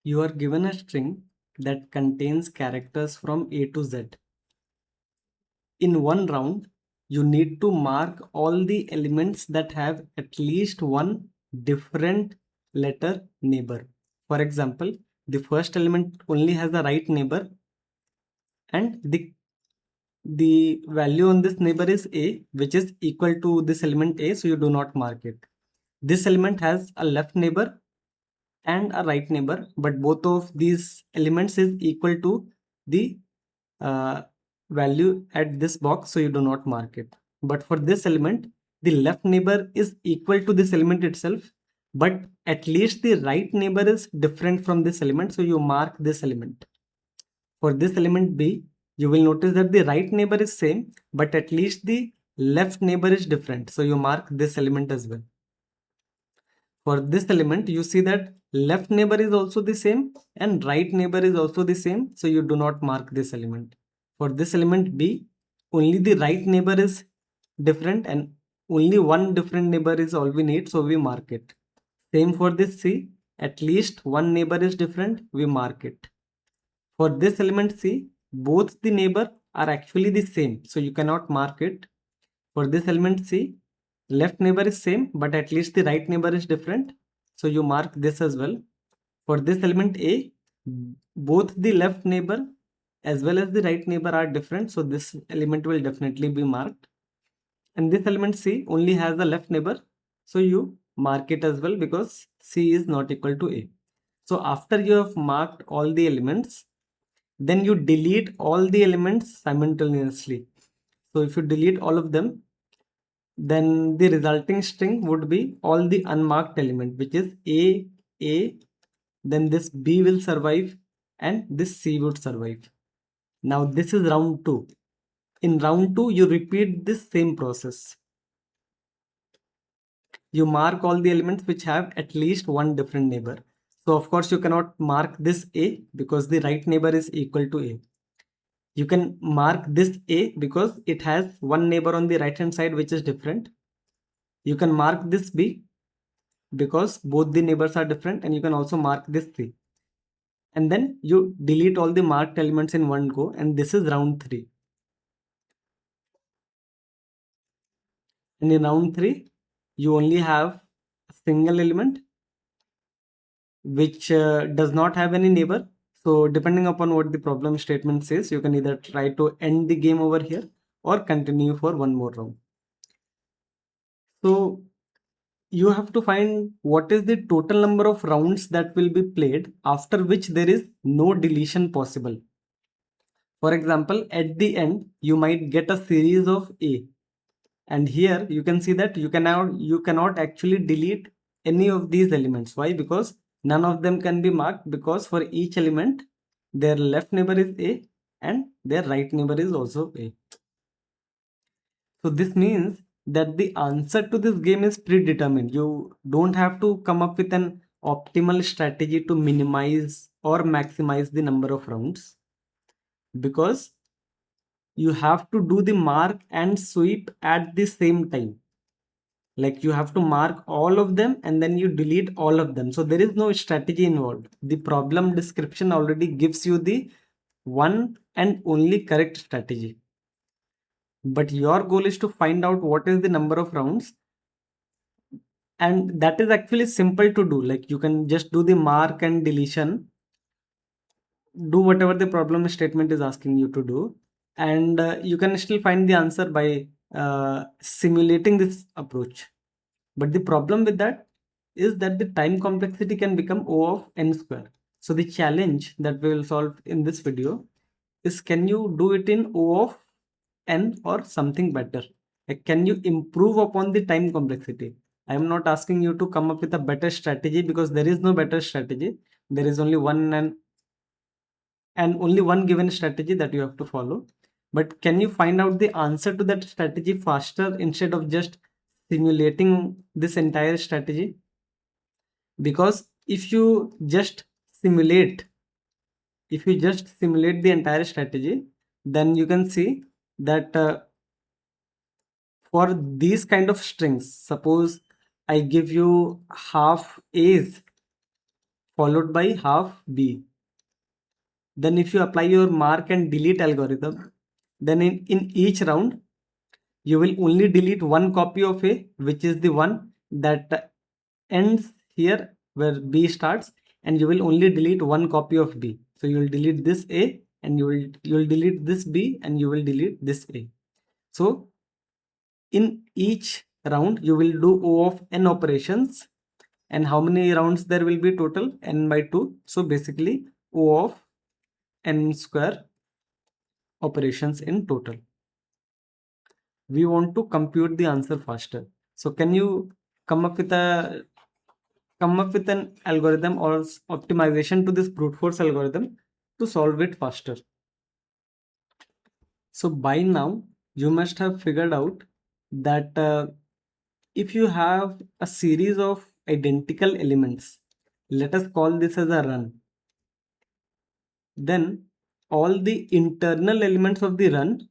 You are given a string that contains characters from A to Z. In one round, you need to mark all the elements that have at least one different letter neighbor. For example, the first element only has a right neighbor, and the value on this neighbor is A, which is equal to this element A, so you do not mark it. This element has a left neighbor and a right neighbor, but both of these elements is equal to the uh, value at this box, so you do not mark it. But for this element, the left neighbor is equal to this element itself, but at least the right neighbor is different from this element, so you mark this element. For this element B, you will notice that the right neighbor is same, but at least the left neighbor is different, so you mark this element as well. For this element, you see that left neighbor is also the same and right neighbor is also the same, so you do not mark this element. For this element B, only the right neighbor is different and only one different neighbor is all we need, so we mark it. Same for this C, at least one neighbor is different, we mark it. For this element C, both the neighbor are actually the same, so you cannot mark it. For this element C, left neighbor is same, but at least the right neighbor is different, so you mark this as well. For this element A, both the left neighbor as well as the right neighbor are different, so this element will definitely be marked. And this element C only has a left neighbor, so you mark it as well because C is not equal to A. So after you have marked all the elements, then you delete all the elements simultaneously. So if you delete all of them, then the resulting string would be all the unmarked element, which is A, then this B will survive and this C would survive. Now this is round 2. In round 2, you repeat this same process. You mark all the elements which have at least one different neighbor. So of course you cannot mark this A because the right neighbor is equal to A. You can mark this A because it has one neighbor on the right hand side which is different. You can mark this B because both the neighbors are different, and you can also mark this C. And then you delete all the marked elements in one go, and this is round 3. And in round 3, you only have a single element which does not have any neighbor. So depending upon what the problem statement says, you can either try to end the game over here or continue for one more round. So you have to find what is the total number of rounds that will be played after which there is no deletion possible. For example, at the end, you might get a series of A. And here you can see that you cannot actually delete any of these elements. Why? Because none of them can be marked, because for each element, their left neighbor is A and their right neighbor is also A. So this means that the answer to this game is predetermined. You don't have to come up with an optimal strategy to minimize or maximize the number of rounds, because you have to do the mark and sweep at the same time. Like you have to mark all of them and then you delete all of them. So there is no strategy involved. The problem description already gives you the one and only correct strategy. But your goal is to find out what is the number of rounds, and that is actually simple to do. Like you can just do the mark and deletion, do whatever the problem statement is asking you to do, and you can still find the answer by simulating this approach. But the problem with that is that the time complexity can become O of n square. So the challenge that we will solve in this video is, can you do it in O of n or something better? Like, can you improve upon the time complexity? I am not asking you to come up with a better strategy, because there is no better strategy. There is only one and only one given strategy that you have to follow. But can you find out the answer to that strategy faster instead of just simulating this entire strategy? Because simulate if you just simulate the entire strategy, then you can see that for these kind of strings, suppose I give you half A's followed by half B. Then if you apply your mark and delete algorithm, then in each round, you will only delete one copy of A, which is the one that ends here where B starts, and you will only delete one copy of B. So you will delete this A, and you will delete this B, and you will delete this A. So in each round, you will do O of n operations, and how many rounds there will be total? N by 2. So basically O of n square operations in total. We want to compute the answer faster. So can you come up with a come up with an algorithm or optimization to this brute force algorithm to solve it faster? So by now you must have figured out that if you have a series of identical elements, let us call this as a run, then all the internal elements of the run,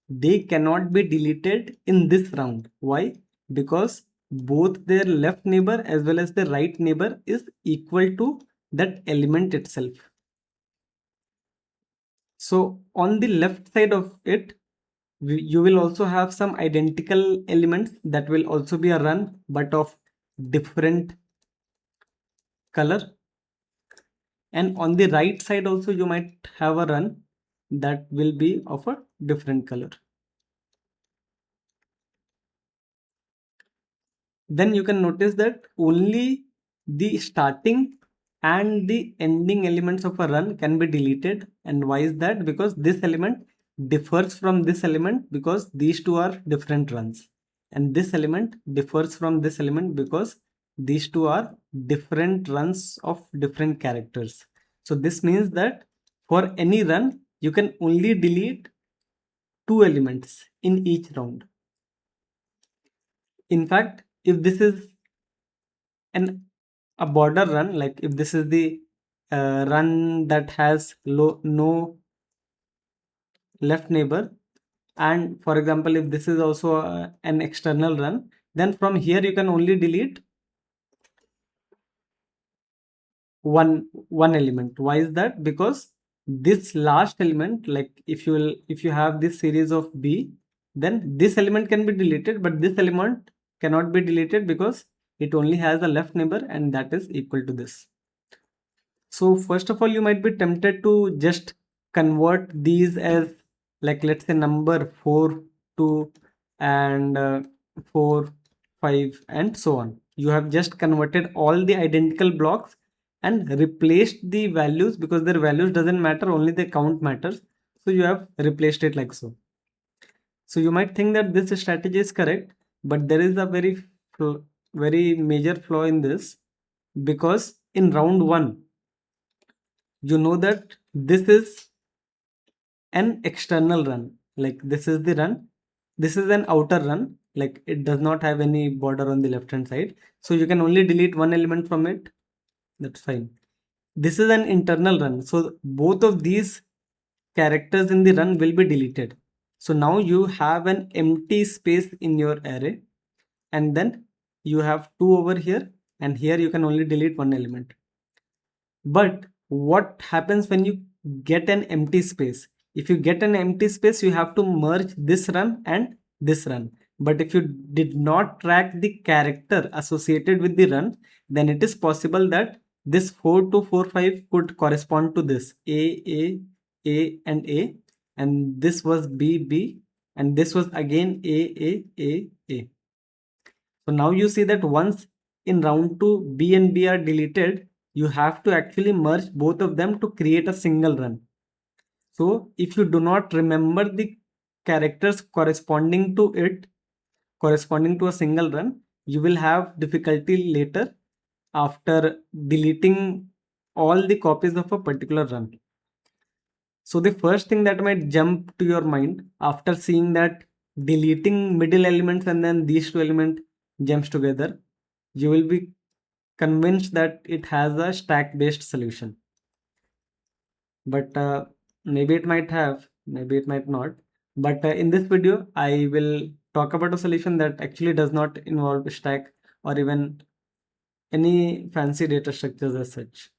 they cannot be deleted in this round. Why? Because both their left neighbor as well as the right neighbor is equal to that element itself. So on the left side of it, you will also have some identical elements that will also be a run but of different color. And on the right side also you might have a run that will be of a different color. Then you can notice that only the starting and the ending elements of a run can be deleted. And why is that? Because this element differs from this element because these two are different runs, and this element differs from this element because these two are different runs of different characters. So this means that for any run you can only delete two elements in each round. In fact, if this is an a border run, like if this is the run that has no left neighbor, and for example if this is also an external run, then from here you can only delete one element. Why is that? Because this last element, like if you have this series of B, then this element can be deleted, but this element cannot be deleted because it only has a left neighbor, and that is equal to this. So first of all, you might be tempted to just convert these as, like, let's say number 4, 2, and 4, 5, and so on. You have just converted all the identical blocks and replaced the values because their values doesn't matter, only the count matters. So you have replaced it like so. So you might think that this strategy is correct, but there is a very major flaw in this, because in round 1, you know that this is an external run, like this is the run, this is an outer run, like it does not have any border on the left hand side, so you can only delete one element from it. That's fine. This is an internal run, so both of these characters in the run will be deleted. So now you have an empty space in your array, and then you have 2 over here, and here you can only delete one element. But what happens when you get an empty space? If you get an empty space, you have to merge this run and this run. But if you did not track the character associated with the run, then it is possible that this 4 to 4, 5 could correspond to this A, and this was B, and this was again A. So now you see that once in round 2 B and B are deleted, you have to actually merge both of them to create a single run. So if you do not remember the characters corresponding to it, corresponding to a single run, you will have difficulty later after deleting all the copies of a particular run. So the first thing that might jump to your mind after seeing that deleting middle elements and then these two elements jumps together, you will be convinced that it has a stack based solution. But maybe it might have, maybe it might not. But in this video, I will talk about a solution that actually does not involve stack or even any fancy data structures as such.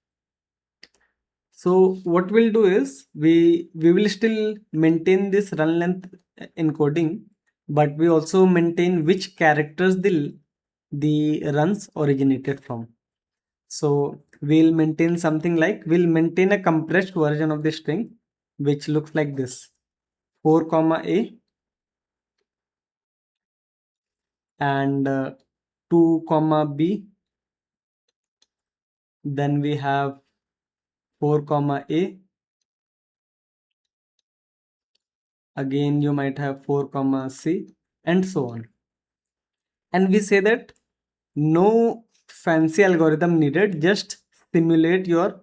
So what we'll do is we will still maintain this run length encoding, but we also maintain which characters the runs originated from. So we'll maintain something like, we'll maintain a compressed version of the string which looks like this: 4 comma a and 2 comma b. Then we have 4 comma a. Again you might have 4 comma c, and so on. And we say that no fancy algorithm needed, just simulate your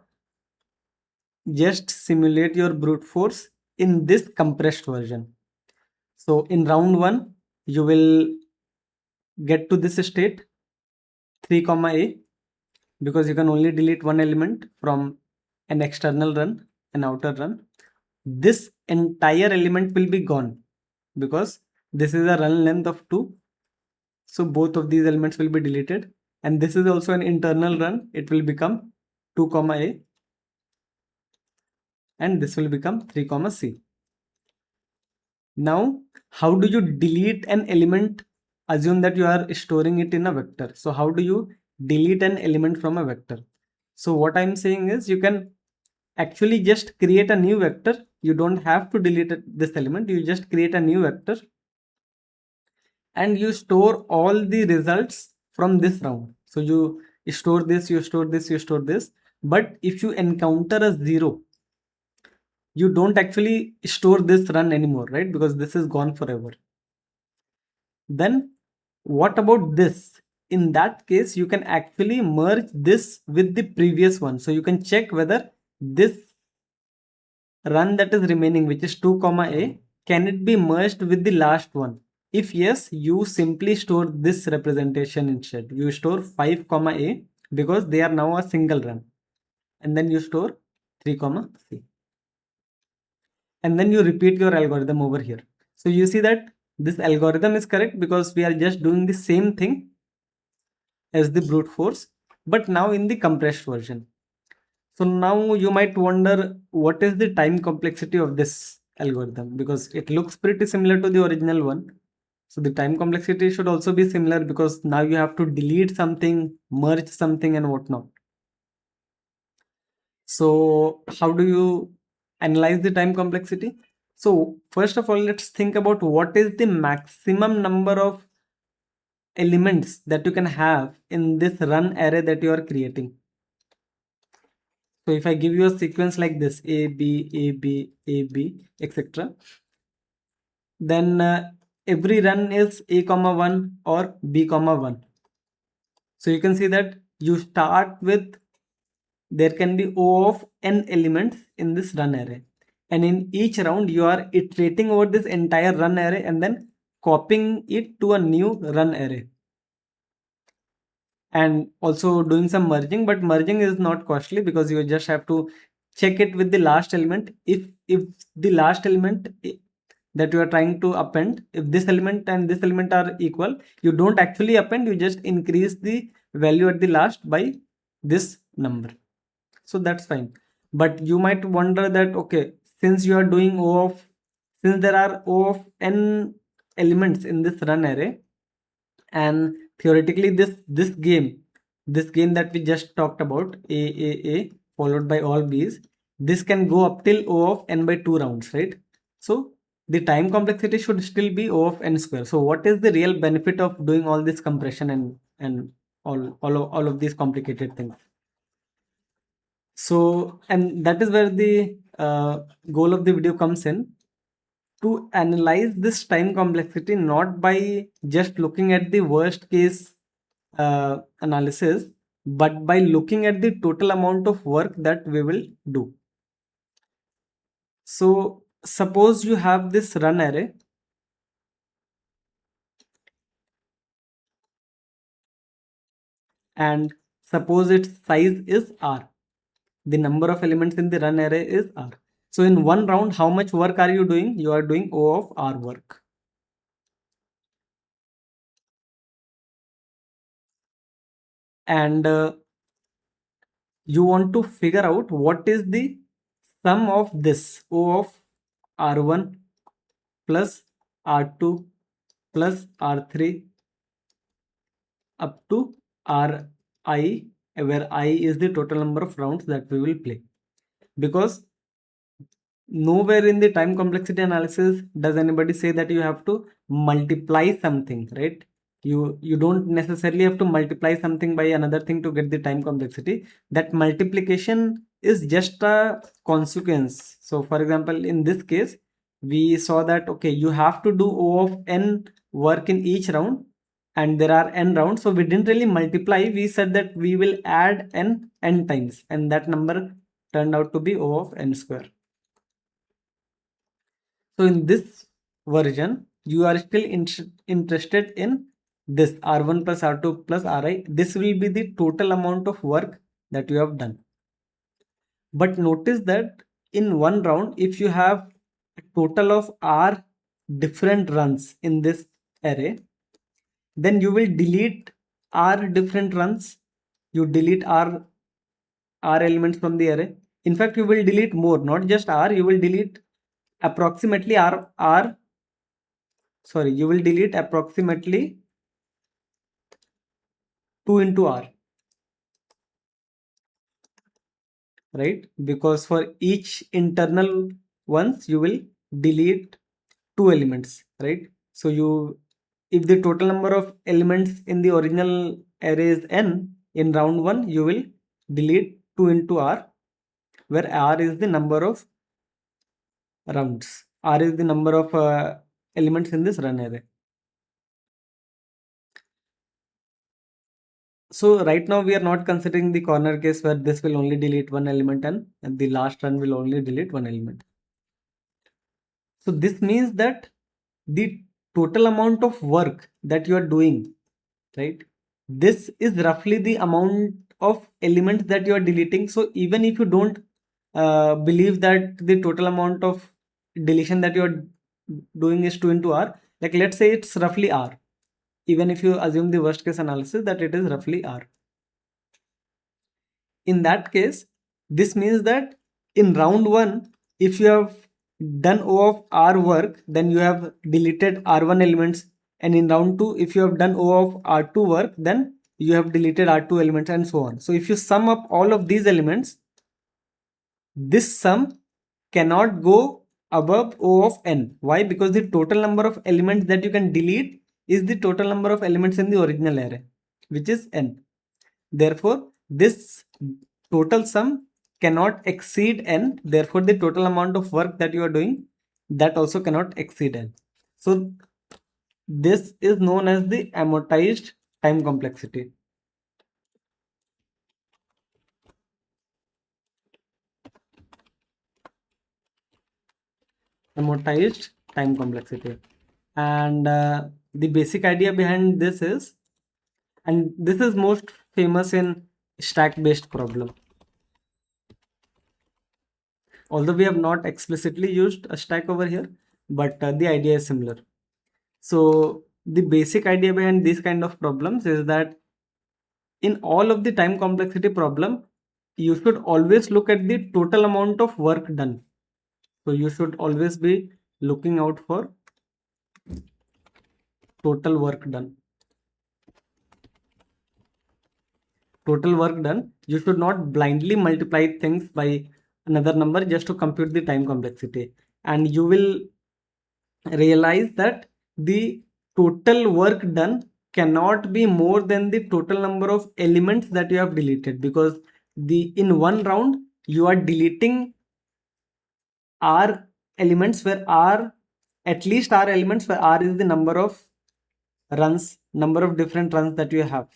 brute force in this compressed version. So in round 1 you will get to this state 3 comma a, because you can only delete one element from an external run, an outer run. This entire element will be gone because this is a run length of 2. So both of these elements will be deleted, and this is also an internal run. It will become 2 comma a, and this will become 3 comma c. Now, how do you delete an element? Assume that you are storing it in a vector. So how do you delete an element from a vector? So what I'm saying is, you can actually just create a new vector. You don't have to delete this element. You just create a new vector and you store all the results from this round. So you store this, you store this, you store this. But if you encounter a 0, you don't actually store this run anymore, right? Because this is gone forever. Then what about this? In that case, you can actually merge this with the previous one. So you can check whether this run that is remaining, which is 2 comma a, can it be merged with the last one? If yes, you simply store this representation instead. You store 5 comma a because they are now a single run, and then you store 3 comma c, and then you repeat your algorithm over here. So you see that this algorithm is correct because we are just doing the same thing as the brute force, but now in the compressed version. So now you might wonder, what is the time complexity of this algorithm? Because it looks pretty similar to the original one. So the time complexity should also be similar, because now you have to delete something, merge something, and whatnot. So how do you analyze the time complexity? So first of all, let's think about what is the maximum number of elements that you can have in this run array that you are creating. So if I give you a sequence like this, A, B, A, B, A, B, etc., then every run is A comma 1 or B comma 1. So you can see that you start with, there can be O of n elements in this run array. And in each round, you are iterating over this entire run array and then copying it to a new run array. And also doing some merging, but merging is not costly because you just have to check it with the last element. If the last element that you are trying to append, if this element and this element are equal, you don't actually append, you just increase the value at the last by this number. So that's fine. But you might wonder that, okay, since you are doing since there are O of n elements in this run array, and theoretically this game that we just talked about, a followed by all b's, this can go up till O of n by 2 rounds, right? So the time complexity should still be O of n square. So what is the real benefit of doing all this compression and all of these complicated things? So, and that is where the goal of the video comes in, to analyze this time complexity not by just looking at the worst case analysis, but by looking at the total amount of work that we will do. So suppose you have this run array, and suppose its size is r. The number of elements in the run array is r. So in one round, how much work are you doing? You are doing O of r work. and you want to figure out what is the sum of this O of R1 plus R2 plus R3 up to Ri, where I is the total number of rounds that we will play. Because nowhere in the time complexity analysis does anybody say that you have to multiply something, right? You don't necessarily have to multiply something by another thing to get the time complexity. That multiplication is just a consequence. So for example, in this case, we saw that okay, you have to do O of n work in each round, and there are n rounds, so we didn't really multiply. We said that we will add n times, and that number turned out to be O of n square. So in this version, you are still interested in this R1 plus R2 plus Ri. This will be the total amount of work that you have done. But notice that in one round, if you have a total of R different runs in this array, then you will delete R different runs. You delete R elements from the array. In fact, you will delete more, not just R, you will delete approximately you will delete approximately 2 into R, right? Because for each internal ones, you will delete 2 elements, right? So if the total number of elements in the original array is n, in round 1, you will delete 2 into R, where R is the number of rounds. R is the number of elements in this run array. So right now we are not considering the corner case where this will only delete one element and the last run will only delete one element. So this means that the total amount of work that you are doing, right? This is roughly the amount of elements that you are deleting. So even if you don't believe that the total amount of deletion that you are doing is 2 into R, like let's say it's roughly R. Even if you assume the worst case analysis that it is roughly R. In that case, this means that in round 1, if you have done O of R work, then you have deleted R1 elements, and in round 2, if you have done O of R2 work, then you have deleted R2 elements, and so on. So if you sum up all of these elements, this sum cannot go above O of n. Why? Because the total number of elements that you can delete is the total number of elements in the original array, which is n. Therefore, this total sum cannot exceed n. Therefore, the total amount of work that you are doing, that also cannot exceed n. So this is known as the amortized time complexity. Amortized time complexity. And the basic idea behind this is, and this is most famous in stack based problem. Although we have not explicitly used a stack over here, but the idea is similar. So the basic idea behind these kind of problems is that in all of the time complexity problem, you should always look at the total amount of work done. So you should always be looking out for total work done. Total work done. You should not blindly multiply things by another number just to compute the time complexity. And you will realize that the total work done cannot be more than the total number of elements that you have deleted, because in one round you are deleting R elements where R, at least R elements where R is the number of runs, number of different runs that you have.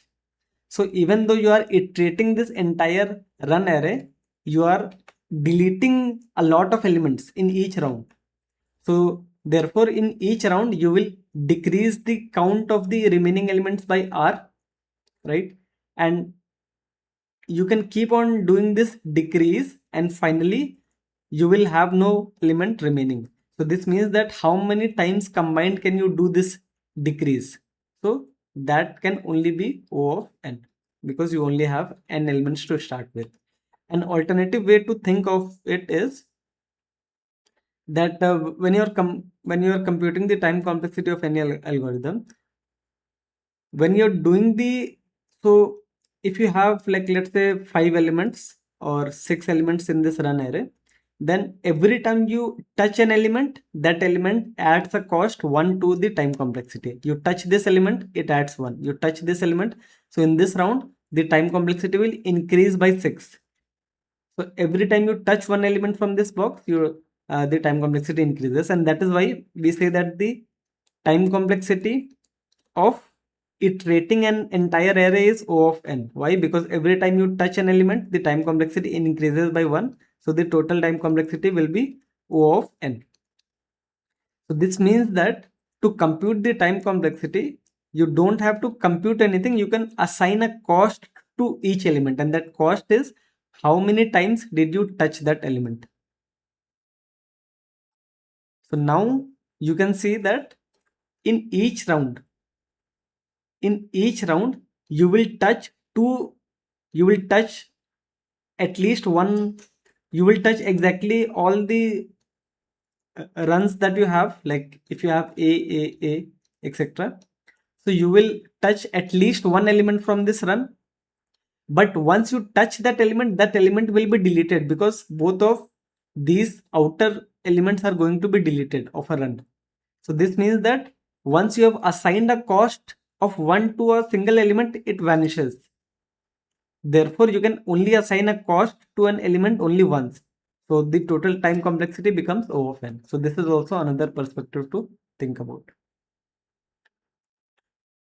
So even though you are iterating this entire run array, you are deleting a lot of elements in each round. So therefore, in each round, you will decrease the count of the remaining elements by R, right? And you can keep on doing this decrease, and finally, you will have no element remaining. So this means that how many times combined can you do this decrease? So that can only be O of n. because you only have n elements to start with. An alternative way to think of it is that when you're computing the time complexity of any algorithm, when you're doing the so if you have, like, let's say 5 elements or 6 elements in this run array, then every time you touch an element, that element adds a cost 1 to the time complexity. You touch this element, it adds 1. You touch this element, so in this round the time complexity will increase by 6. So every time you touch one element from this box, the time complexity increases, and that is why we say that the time complexity of iterating an entire array is O of n. Why? Because every time you touch an element, the time complexity increases by 1. So the total time complexity will be O of n. So this means that to compute the time complexity, you don't have to compute anything. You can assign a cost to each element, and that cost is how many times did you touch that element. So now you can see that in each round, you will touch you will touch at least one, you will touch exactly all the runs that you have, like if you have a etc. So you will touch at least one element from this run, but once you touch that element will be deleted, because both of these outer elements are going to be deleted of a run. So this means that once you have assigned a cost of 1 to a single element, it vanishes. Therefore, you can only assign a cost to an element only once. So the total time complexity becomes O of n. So this is also another perspective to think about.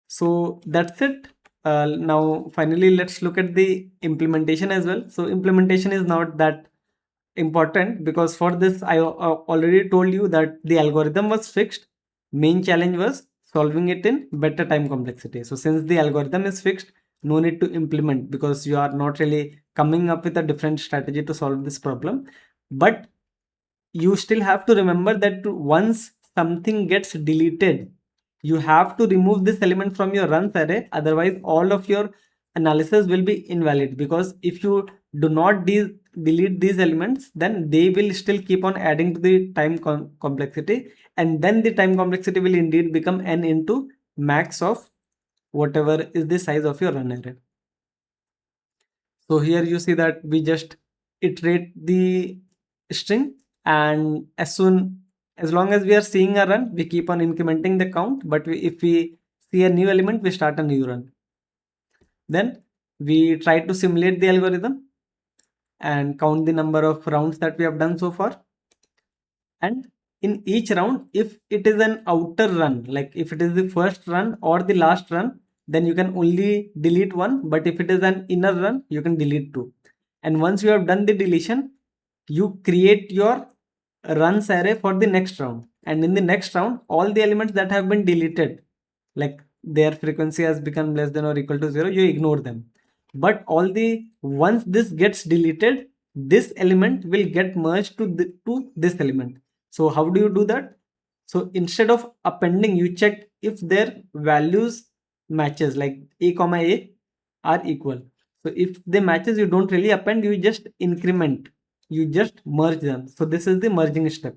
So that's it. Now finally let's look at the implementation as well. So implementation is not that important, because for this I already told you that the algorithm was fixed. Main challenge was solving it in better time complexity. So since the algorithm is fixed, no need to implement, because you are not really coming up with a different strategy to solve this problem. But you still have to remember that once something gets deleted, you have to remove this element from your runs array. Otherwise all of your analysis will be invalid, because if you do not delete these elements, then they will still keep on adding to the time complexity, and then the time complexity will indeed become n into max of whatever is the size of your run array. So here you see that we just iterate the string, and as long as we are seeing a run, we keep on incrementing the count. But if we see a new element, we start a new run. Then we try to simulate the algorithm and count the number of rounds that we have done so far. And in each round, if it is an outer run, like if it is the first run or the last run, then you can only delete one. But if it is an inner run, you can delete two. And once you have done the deletion, you create your runs array for the next round. And in the next round, all the elements that have been deleted, like their frequency has become less than or equal to 0, you ignore them. But once this gets deleted, this element will get merged to this element. So how do you do that? So instead of appending, you check if their values matches, like a comma a are equal. So if they matches, you don't really append, you just increment, you just merge them. So this is the merging step,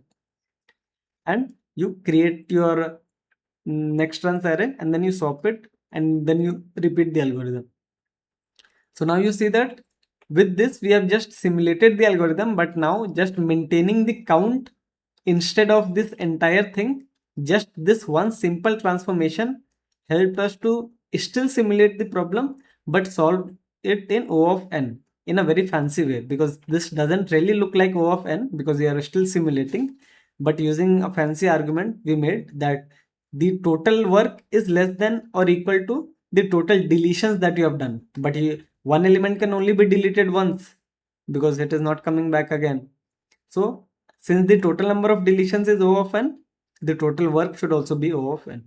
and you create your next runs array, and then you swap it, and then you repeat the algorithm. So now you see that with this we have just simulated the algorithm, but now just maintaining the count instead of this entire thing. Just this one simple transformation helped us to still simulate the problem, but solve it in O of n in a very fancy way, because this doesn't really look like O of n because we are still simulating. But using a fancy argument, we made that the total work is less than or equal to the total deletions that you have done. But one element can only be deleted once, because it is not coming back again. So since the total number of deletions is O of n, the total work should also be O of n.